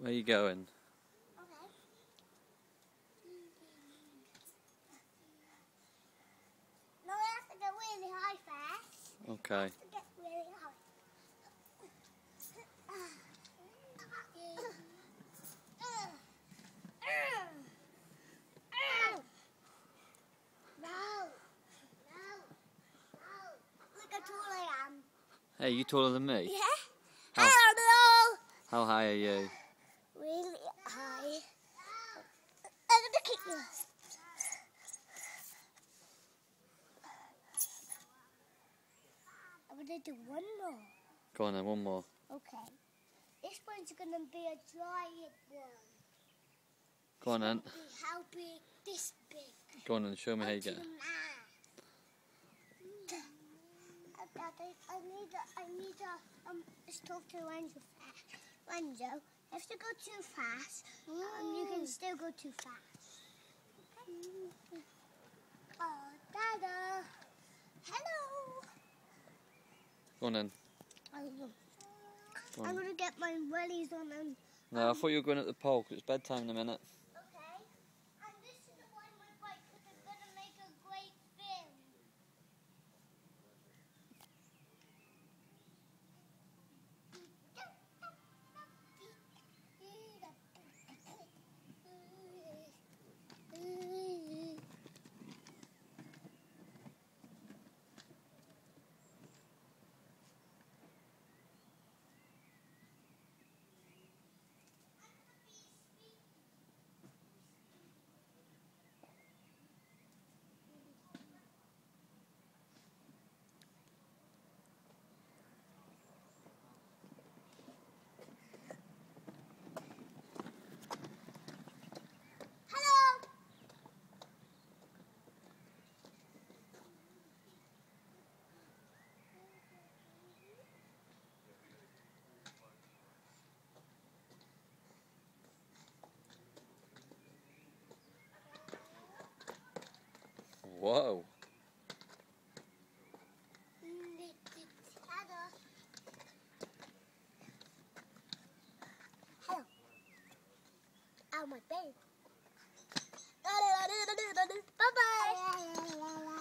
Where are you going? Okay. No, I have to go really high first. Okay. I have to get really high. No. Look how tall I am. Hey, you taller than me? Yeah. How, Hello. how high are you? Really high. I'm gonna kick you. I'm gonna do one more. Go on then, one more. Okay. This one's gonna be a giant one. Go on then. How big? This big. Go on then, show me how you get it. I need to talk to Renzo. Renzo, if you go too fast, you can still go too fast. Okay. Oh, Dada. Hello. Go on then. Go I'm on. gonna get my wellies on and. No, I thought you were going up the pole because it's bedtime in a minute. Okay. And this is why my bike because it's gonna make a great film. Whoa. Hello. Oh, my babe. Bye-bye.